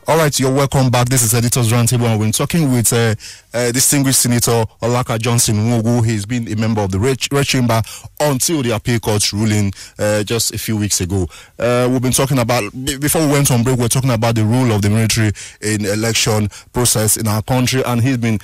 All right, you're welcome back. This is Editors Roundtable, and we're talking with distinguished Senator Olaka Nwogu. He's been a member of the Red Chamber until the appeal court ruling just a few weeks ago. We've been talking about, before we went on break, we were talking about the role of the military in election process in our country, and he's been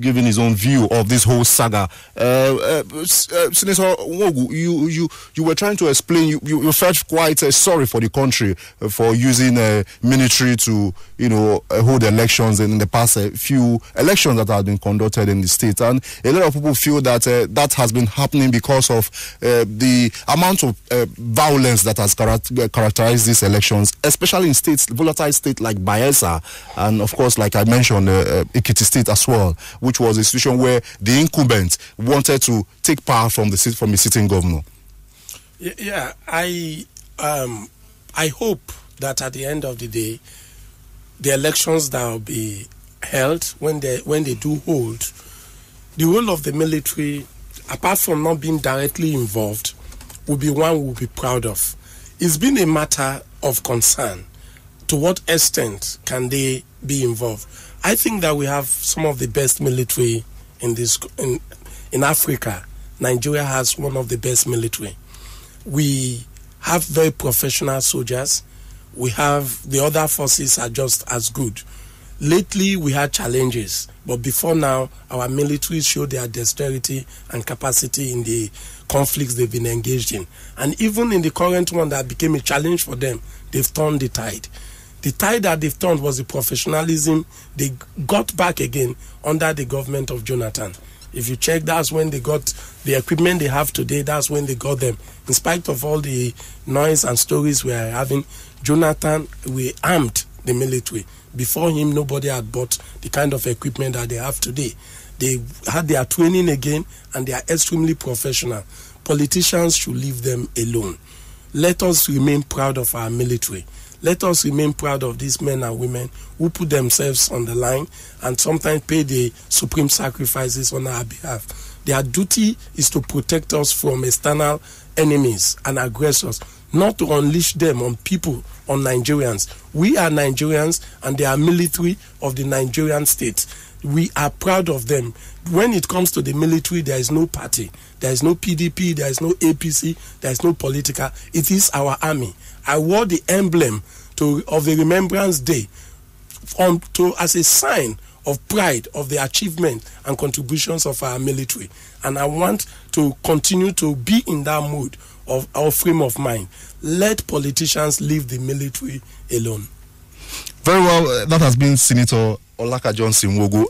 giving his own view of this whole saga. Senator Nwogu, you were trying to explain, you felt quite sorry for the country for using military to hold elections in the past few elections that have been conducted in the state, and a lot of people feel that that has been happening because of the amount of violence that has characterized these elections, especially in states, volatile states like Bayelsa, and of course, like I mentioned, Ekiti State as well, which was a situation where the incumbent wanted to take power from the sitting governor. Yeah, I hope that at the end of the day, the elections that will be held, when they do hold, the role of the military, apart from not being directly involved, will be one we'll be proud of. It's been a matter of concern. To what extent can they be involved? I think that we have some of the best military in Africa. Nigeria has one of the best military. We have very professional soldiers. We have the other forces are just as good. Lately, we had challenges, but before now, our military showed their dexterity and capacity in the conflicts they've been engaged in. And even in the current one that became a challenge for them, they've turned the tide. The tide that they've turned was the professionalism they got back again under the government of Jonathan. If you check, that's when they got the equipment they have today, that's when they got them. In spite of all the noise and stories we are having, Jonathan, we armed the military. Before him, nobody had bought the kind of equipment that they have today. They had their training again, and they are extremely professional. Politicians should leave them alone. Let us remain proud of our military. Let us remain proud of these men and women who put themselves on the line and sometimes pay the supreme sacrifices on our behalf. Their duty is to protect us from external enemies and aggressors, not to unleash them on people, on Nigerians. We are Nigerians, and they are military of the Nigerian state. We are proud of them. When it comes to the military, there is no party. There is no PDP, there is no APC, there is no political. It is our army. I wore the emblem of the Remembrance Day as a sign of pride of the achievement and contributions of our military. And I want to continue to be in that mood of our frame of mind. Let politicians leave the military alone. Very well, that has been Senator Olaka Nwogu.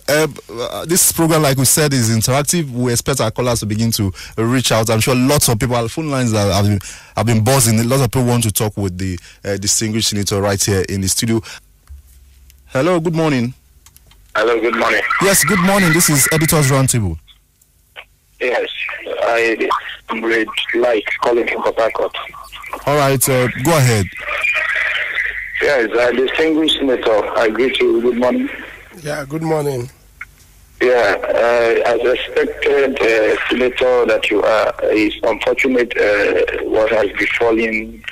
This program, like we said, is interactive. We expect our callers to begin to reach out. I'm sure lots of people, our phone lines have been buzzing. Lots of people want to talk with the distinguished senator right here in the studio. Hello, good morning. Hello, good morning. Yes, good morning. This is Editors Roundtable. Yes, I'm like calling from Port Harcourt. All right, go ahead. Yes, distinguished senator, I greet you. Good morning. Yeah, good morning. Yeah, as expected, senator that you are, it's unfortunate what has befallen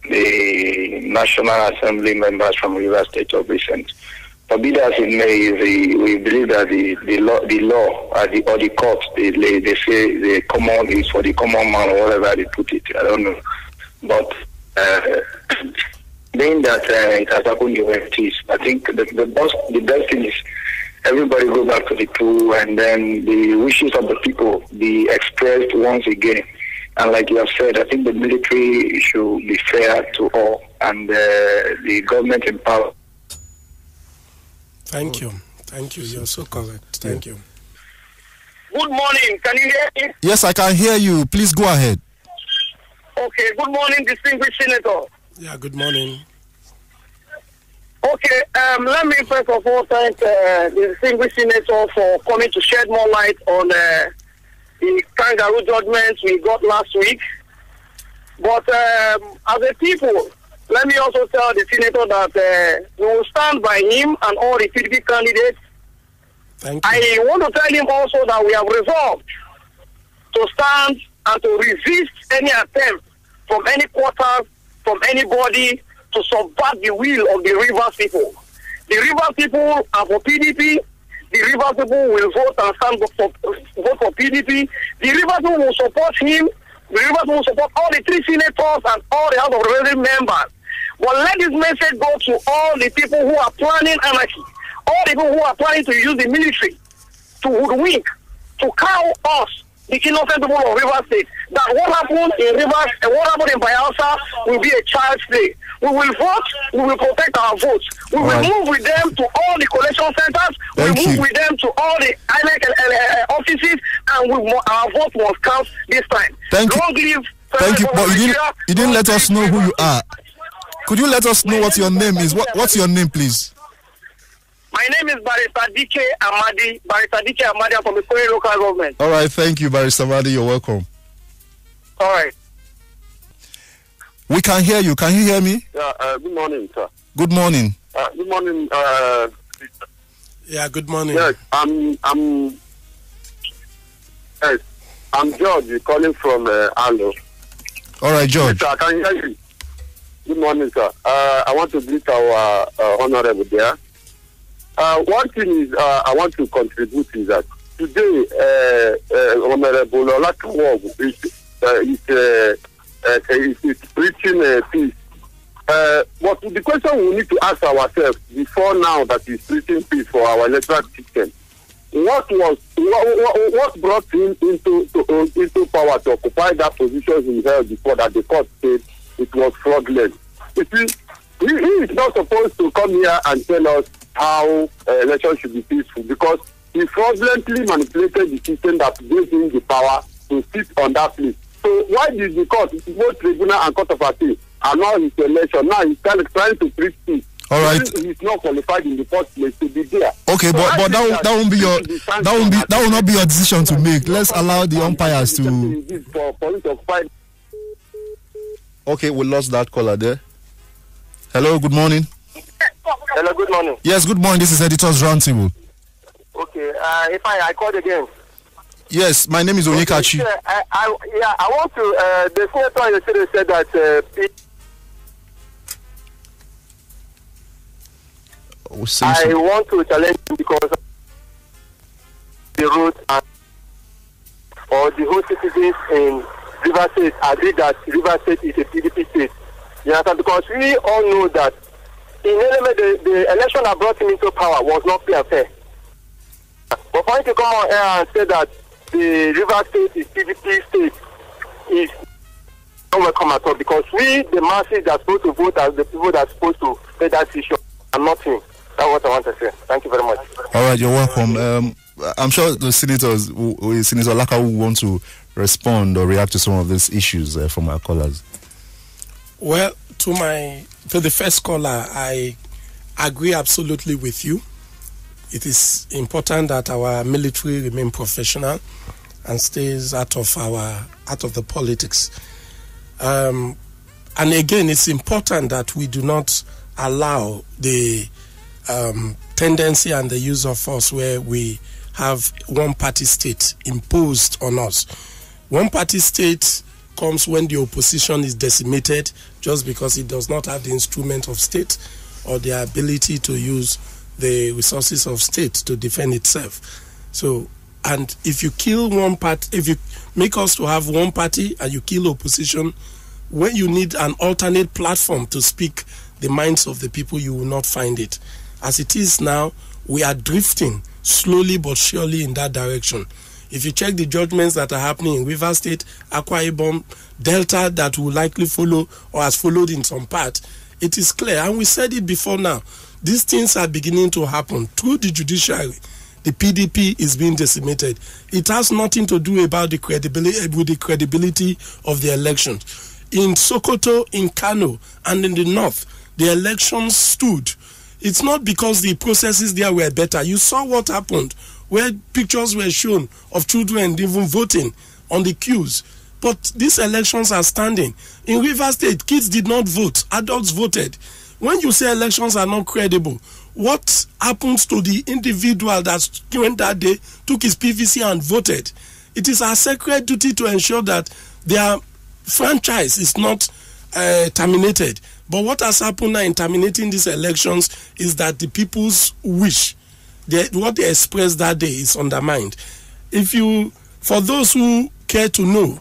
the National Assembly members from River State of recent. But be that it may, we believe that the law or the court, they say the common is for the common man or whatever they put it. I don't know. But being that it has happened the way it is, I think the best thing is everybody go back to the pool, and then the wishes of the people be expressed once again. And like you have said, I think the military should be fair to all, and the government in power. Thank you. Thank you. You're so correct. Thank you. Good morning. Can you hear me? Yes, I can hear you. Please go ahead. Okay. Good morning, distinguished senator. Yeah, good morning. Okay. Let me first of all thank the distinguished senator for coming to shed more light on the kangaroo judgment we got last week. But as a people, let me also tell the senator that we will stand by him and all the PDP candidates. Thank you. I want to tell him also that we have resolved to stand and to resist any attempt from any quarters, from anybody to subvert the will of the Rivers people. The Rivers people are for PDP. The Rivers people will vote and vote for PDP. The Rivers people will support him. The Rivers people will support all the 3 senators and all the House of Representatives members. But let this message go to all the people who are planning anarchy, all the people who are planning to use the military to hoodwink, to cow us, the innocent people of Rivers State, that what happened in Rivers and what happened in Bayelsa will be a child's play. We will vote, we will protect our votes. We will move with them to all the collection centers, we will move with them to all the INEC offices, and our vote must count this time. Thank you. Thank you, but you didn't let us know who you are. Could you let us know what your name is? What's your name, please? My name is Barrister DK Amadi. Barrister DK Amadi from the Korea local government. All right, thank you, Barrister Amadi. You're welcome. All right. We can hear you. Can you hear me? Yeah. Good morning, sir. Good morning. Good morning. Yeah. Good morning. Yes, I'm George calling from Alo. All right, George. Yes, sir, can you hear you? Good morning, sir. I want to greet our honorable there. One thing is I want to contribute is that today Honorable Olaka Nwogu is preaching peace. But the question we need to ask ourselves before now that he's preaching peace for our electoral system, what brought him into power to occupy that position he held before that the court said it was fraudulent? You see, he is not supposed to come here and tell us how elections should be peaceful, because he fraudulently manipulated the system that gave him the power to sit on that place. So why did the court, both tribunal and court of appeal, allow his election? Now he's trying to preach peace. All right. He's not qualified in the first place to be there. Okay, so but that will not be your decision to make. Let's allow the umpires to. Okay, we lost that caller there. Hello, good morning. Hello, good morning. Yes, good morning. This is Editor's Roundtable. Okay, if I called again. Yes, my name is Onyekachi. Okay, I want to. The senator yesterday said that. I want to challenge him because the road or the whole citizens in Rivers State agree that Rivers State is a PDP state. You understand? Because we all know that in element the election that brought him into power was not fair and fair. But for him to come on here and say that the Rivers State is PDP state is not welcome at all, because we, the masses that are supposed to vote as the people that are supposed to make that decision, and not him. That's what I want to say. Thank you very much. All right, you're welcome. I'm sure the senators, Senator Olaka, will want to respond or react to some of these issues from our callers. Well, to the first caller, I agree absolutely with you. It is important that our military remain professional and stays out of the politics. And again, it's important that we do not allow the tendency and the use of force where we have one-party state imposed on us. One-party state comes when the opposition is decimated just because it does not have the instrument of state or the ability to use the resources of state to defend itself. So, and if you kill one party, if you make us to have one party and you kill opposition, when you need an alternate platform to speak the minds of the people, you will not find it. As it is now, we are drifting slowly but surely in that direction. If you check the judgments that are happening in Rivers State, Akwa Ibom, Delta, that will likely follow or has followed in some part, it is clear, and we said it before now, these things are beginning to happen through the judiciary. The PDP is being decimated. It has nothing to do about the credibility of the elections. In Sokoto, in Kano, and in the north, the elections stood. It's not because the processes there were better. You saw what happened, where pictures were shown of children even voting on the queues. But these elections are standing. In Rivers State, kids did not vote. Adults voted. When you say elections are not credible, what happens to the individual that went that day, took his PVC and voted? It is our sacred duty to ensure that their franchise is not terminated. But what has happened now in terminating these elections is that the people's wish, what they expressed that day, is undermined. For those who care to know,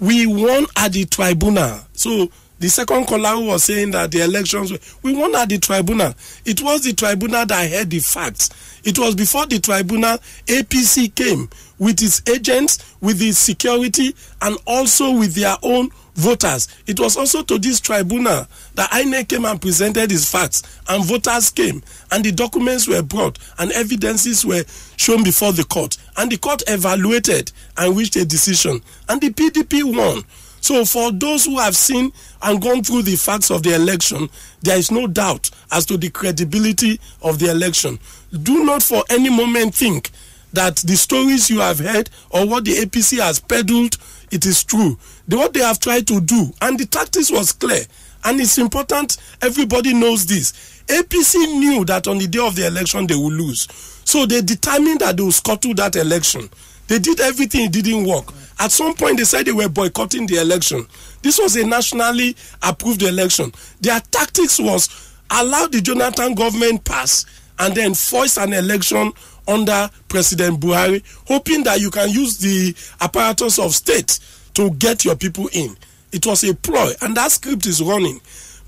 we won at the tribunal. So the second caller who was saying that the elections, we won at the tribunal. It was the tribunal that heard the facts. It was before the tribunal, APC came with its agents, with its security, and also with their own voters. It was also to this tribunal that INEC came and presented its facts, and voters came, and the documents were brought, and evidences were shown before the court, and the court evaluated and reached a decision, and the PDP won. So for those who have seen and gone through the facts of the election, there is no doubt as to the credibility of the election. Do not for any moment think that the stories you have heard or what the APC has peddled, it is true. What they have tried to do, and the tactics was clear, and it's important everybody knows this. APC knew that on the day of the election they will lose. So they determined that they will scuttle that election. They did everything, it didn't work. At some point, they said they were boycotting the election. This was a nationally approved election. Their tactics was allow the Jonathan government pass and then force an election under President Buhari, hoping that you can use the apparatus of state to get your people in. It was a ploy, and that script is running.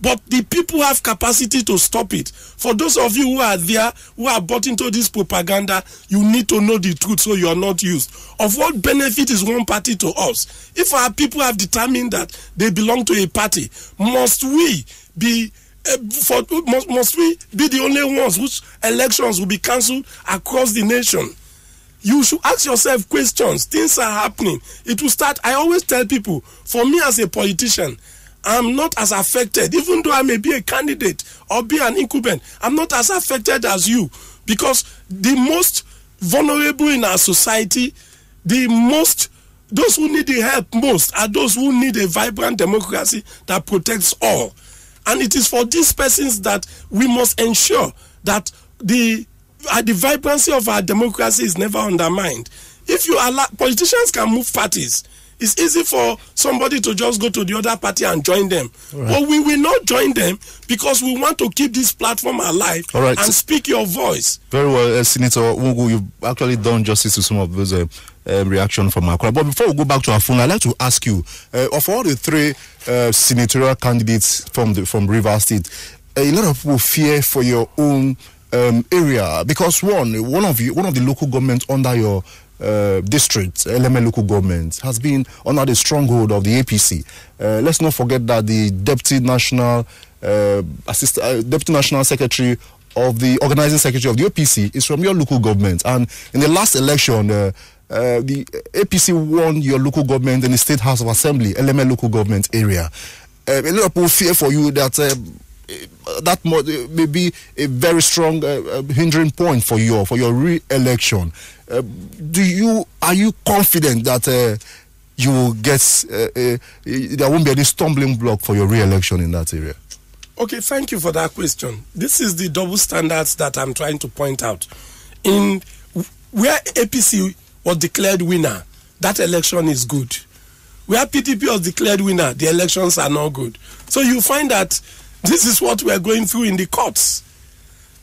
But the people have capacity to stop it. For those of you who are there, who are bought into this propaganda, you need to know the truth so you are not used. Of what benefit is one party to us? If our people have determined that they belong to a party, must we be the only ones whose elections will be cancelled across the nation? You should ask yourself questions. Things are happening. It will start. I always tell people, for me as a politician, I'm not as affected, even though I may be a candidate or be an incumbent. I'm not as affected as you, because the most vulnerable in our society, those who need the help most are those who need a vibrant democracy that protects all. And it is for these persons that we must ensure that the vibrancy of our democracy is never undermined. If you allow, politicians can move parties. It's easy for somebody to just go to the other party and join them. Right. But we will not join them because we want to keep this platform alive and speak your voice. Very well, Senator Nwogu, you've actually done justice to some of those reactions from our crowd. But before we go back to our phone, I'd like to ask you, of all the three senatorial candidates from Rivers State, a lot of people fear for your own area, because one of the local governments under your district, Eleme local government, has been under the stronghold of the APC. Let's not forget that the deputy national secretary of the organizing secretary of the APC is from your local government. And in the last election, the APC won your local government in the State House of Assembly, Eleme local government area. A lot of people fear for you that that may be a very strong hindering point for your re-election. Are you confident that you will get there won't be any stumbling block for your re-election in that area? Okay, thank you for that question. This is the double standards that I'm trying to point out. In where APC was declared winner, that election is good. Where PDP was declared winner, the elections are not good. So you find that this is what we are going through in the courts.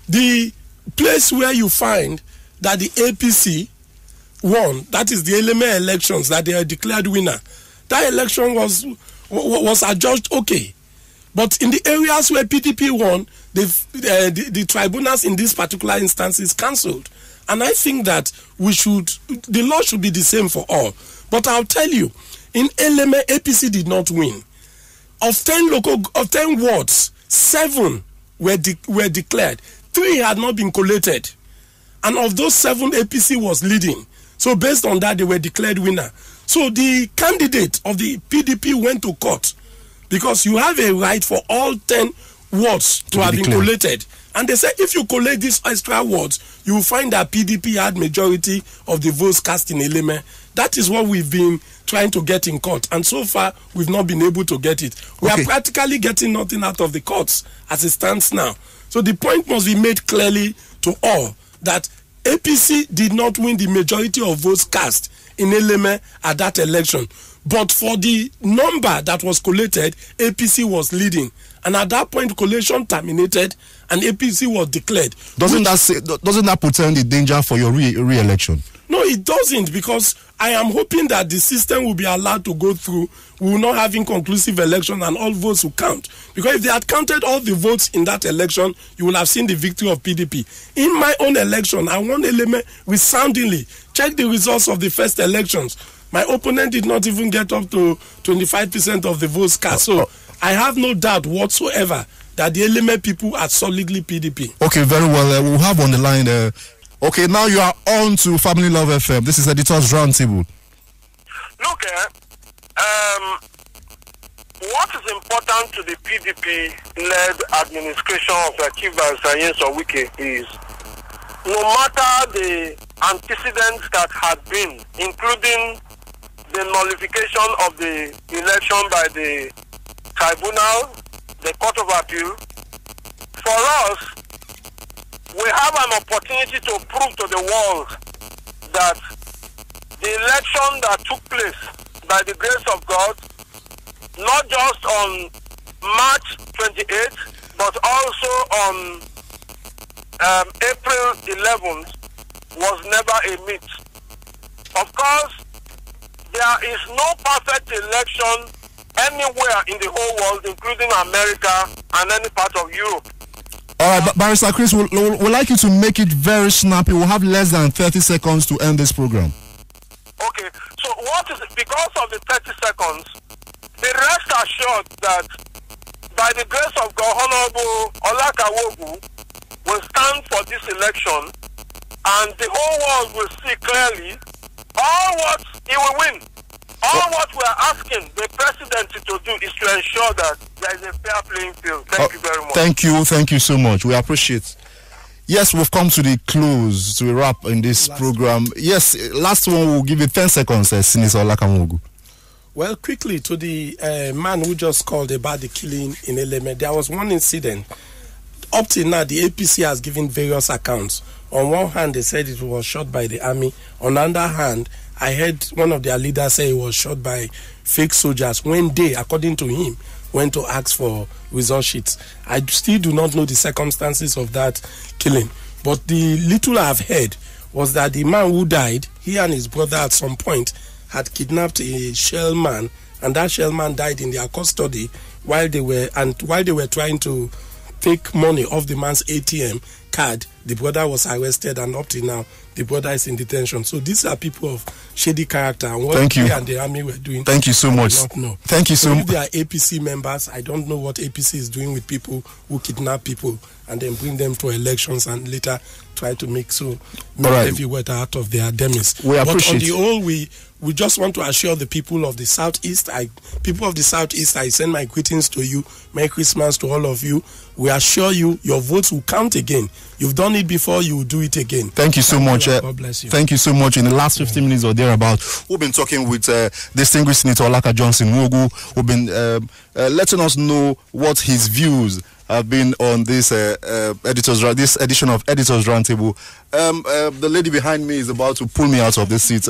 The place where you find that the APC won, that is the Eleme elections, that they are declared winner, that election was adjudged okay. But in the areas where PDP won, the tribunals in this particular instance is cancelled. And I think that the law should be the same for all. But I'll tell you, in Eleme, APC did not win. Of 10 wards, 7 were declared. 3 had not been collated. And of those 7, APC was leading. So based on that, they were declared winner. So the candidate of the PDP went to court because you have a right for all 10 wards to have been collated. And they said if you collate these extra wards, you will find that PDP had majority of the votes cast in Eleme. That is what we've been trying to get in court. And so far, we've not been able to get it. We are practically getting nothing out of the courts as it stands now. So the point must be made clearly to all that APC did not win the majority of votes cast in Eleme at that election. But for the number that was collated, APC was leading. And at that point, collation terminated and APC was declared. Doesn't that portend the danger for your re-election? No, it doesn't, because I am hoping that the system will be allowed to go through. We will not have inconclusive election and all votes will count. Because if they had counted all the votes in that election, you will have seen the victory of PDP. In my own election, I won Eleme resoundingly. Check the results of the first elections. My opponent did not even get up to 25% of the votes cast. So I have no doubt whatsoever that the Eleme people are solidly PDP. Okay, very well. We'll have on the line. Okay, now you are on to Family Love FM. This is Editors Roundtable. Look, what is important to the PDP-led administration of Chief Barrister Nyesom Wike is, no matter the antecedents that had been, including the nullification of the election by the tribunal, the Court of Appeal, for us, we have an opportunity to prove to the world that the election that took place by the grace of God, not just on March 28th, but also on April 11th, was never a myth. Of course, there is no perfect election anywhere in the whole world, including America and any part of Europe. All right, Barrister Chris, we'd like you to make it very snappy. We'll have less than 30 seconds to end this program. Okay, so what is it? Because of the 30 seconds, be rest assured that by the grace of God, Honorable Olaka Nwogu will stand for this election, and the whole world will see clearly all what he will win. All what we are asking the presidency to do is to ensure that there is a fair playing field. Thank you very much. Thank you so much. We appreciate. Yes, we've come to the close, to a wrap in this program. Yes, last one, we'll give you 10 seconds, Senator Olaka Nwogu. Well, quickly to the man who just called about the killing in Eleme, there was one incident. Up till now, the APC has given various accounts. On one hand, they said it was shot by the army. On the other hand, I heard one of their leaders say it was shot by fake soldiers when they, according to him, went to ask for result sheets. I still do not know the circumstances of that killing. But the little I've heard was that the man who died, he and his brother at some point had kidnapped a shell man, and that shell man died in their custody while they were trying to take money off the man's ATM card. The brother was arrested, and up till now, the brother is in detention. So these are people of shady character, and what they and the army were doing. Thank you so much. I do not know. Thank you so much. If they are APC members, I don't know what APC is doing with people who kidnap people and then bring them to elections and later try to make heavy water out of their demise. We appreciate. But on the whole, we just want to assure the people of the Southeast. I send my greetings to you. Merry Christmas to all of you. We assure you, your votes will count again. You've done it before, you will do it again. Thank you so much. God bless you. Thank you so much. In the last 15 minutes or thereabout, we've been talking with distinguished Senator Olaka Nwogu. We've been letting us know what his views have been on this this edition of Editors Roundtable. The lady behind me is about to pull me out of the seat.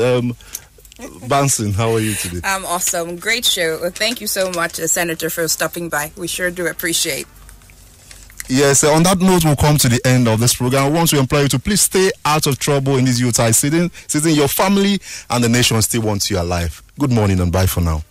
Banson, how are you today? I'm awesome. Great show. Well, thank you so much, Senator, for stopping by. We sure do appreciate. Yes, on that note, we'll come to the end of this program. I want to implore you to please stay out of trouble in this Utah sitting. Your family and the nation still wants you alive. Good morning and bye for now.